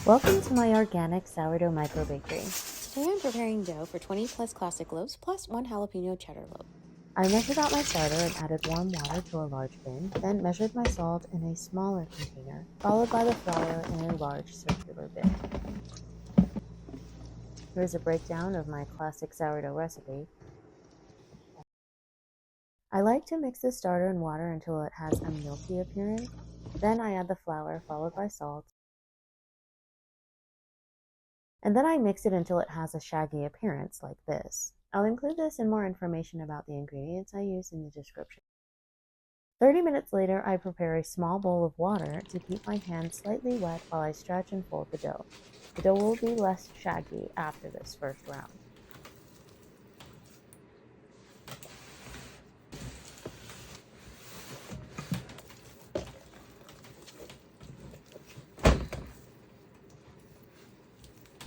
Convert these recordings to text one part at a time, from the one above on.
Welcome to my organic sourdough micro bakery. Today I'm preparing dough for 20 plus classic loaves plus 1 jalapeno cheddar loaf. I measured out my starter and added warm water to a large bin, then measured my salt in a smaller container, followed by the flour in a large circular bin. Here's a breakdown of my classic sourdough recipe. I like to mix the starter in water until it has a milky appearance. Then I add the flour, followed by salt. And then I mix it until it has a shaggy appearance like this. I'll include this and more information about the ingredients I use in the description. 30 minutes later, I prepare a small bowl of water to keep my hands slightly wet while I stretch and fold the dough. The dough will be less shaggy after this first round.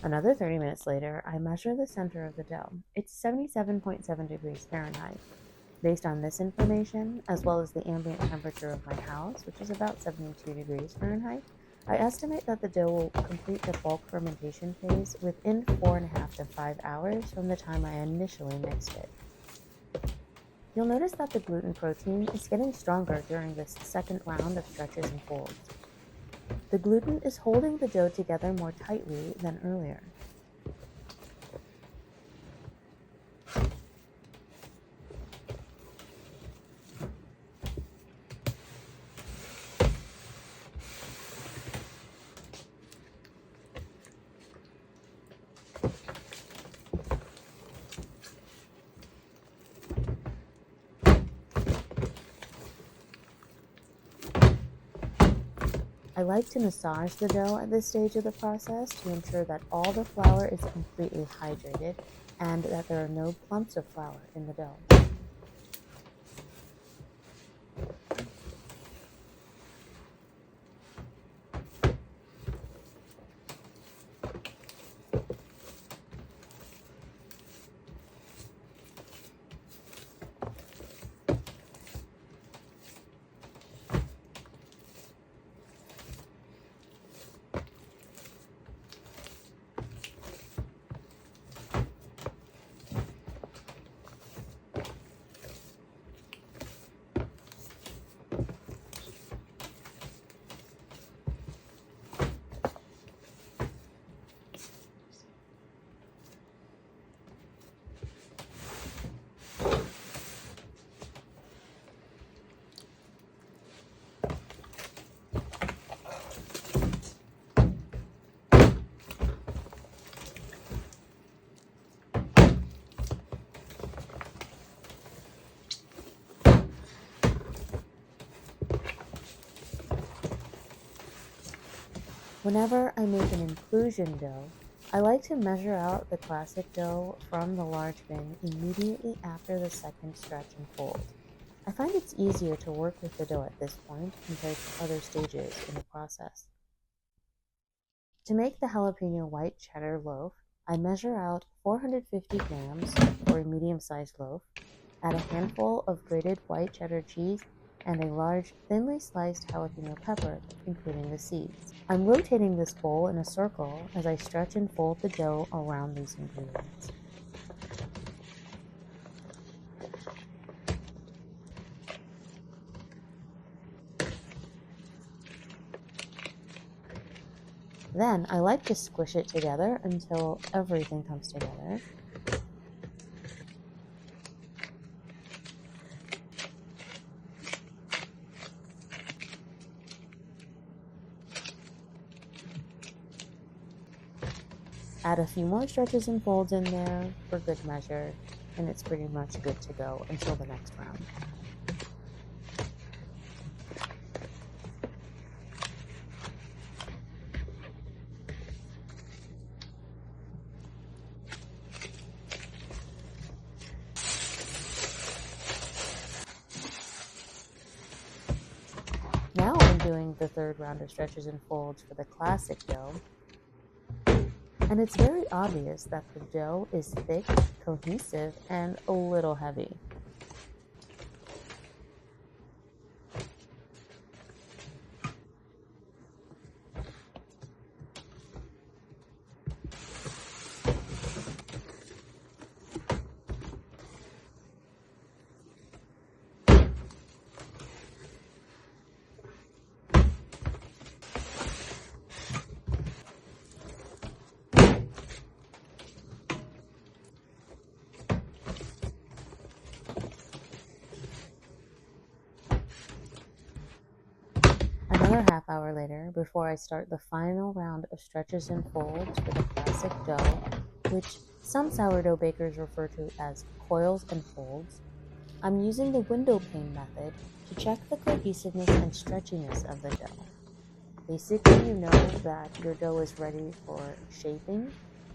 Another 30 minutes later, I measure the center of the dough. It's 77.7 degrees Fahrenheit. Based on this information, as well as the ambient temperature of my house, which is about 72 degrees Fahrenheit, I estimate that the dough will complete the bulk fermentation phase within 4.5 to 5 hours from the time I initially mixed it. You'll notice that the gluten protein is getting stronger during this second round of stretches and folds. The gluten is holding the dough together more tightly than earlier. I like to massage the dough at this stage of the process to ensure that all the flour is completely hydrated and that there are no clumps of flour in the dough. Whenever I make an inclusion dough, I like to measure out the classic dough from the large bin immediately after the second stretch and fold. I find it's easier to work with the dough at this point compared to other stages in the process. To make the jalapeno white cheddar loaf, I measure out 450 grams for a medium-sized loaf, add a handful of grated white cheddar cheese, and a large, thinly sliced jalapeno pepper, including the seeds. I'm rotating this bowl in a circle as I stretch and fold the dough around these ingredients. Then I like to squish it together until everything comes together. Add a few more stretches and folds in there for good measure, and it's pretty much good to go until the next round. Now I'm doing the third round of stretches and folds for the classic dough. And it's very obvious that the dough is thick, cohesive, and a little heavy. before I start the final round of stretches and folds for the classic dough, which some sourdough bakers refer to as coils and folds. I'm using the window pane method to check the cohesiveness and stretchiness of the dough. Basically, you know that your dough is ready for shaping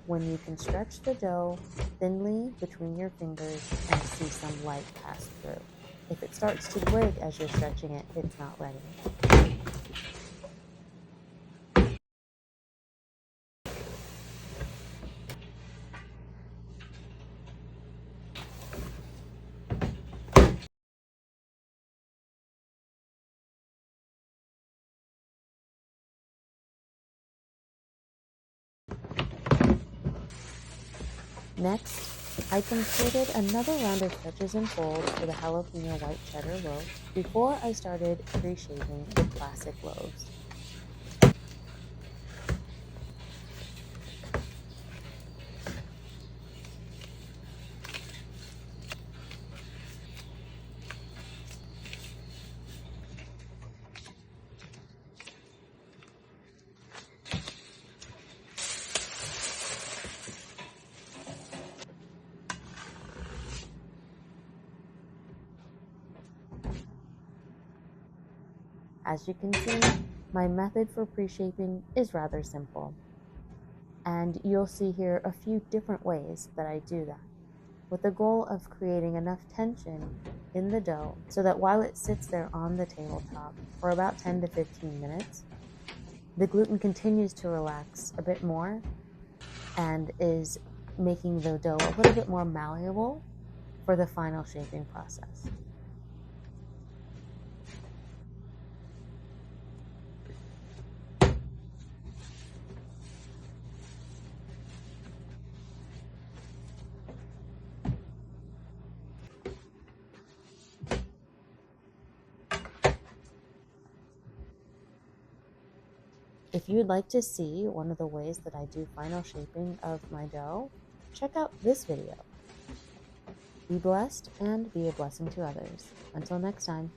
when you can stretch the dough thinly between your fingers and see some light pass through. If it starts to break as you're stretching it, it's not ready. Next, I completed another round of stretches and folds for the jalapeno white cheddar loaf before I started pre-shaping the classic loaves. As you can see, my method for pre-shaping is rather simple. And you'll see here a few different ways that I do that, with the goal of creating enough tension in the dough so that while it sits there on the tabletop for about 10 to 15 minutes, the gluten continues to relax a bit more and is making the dough a little bit more malleable for the final shaping process. If you'd like to see one of the ways that I do final shaping of my dough, check out this video. Be blessed and be a blessing to others. Until next time.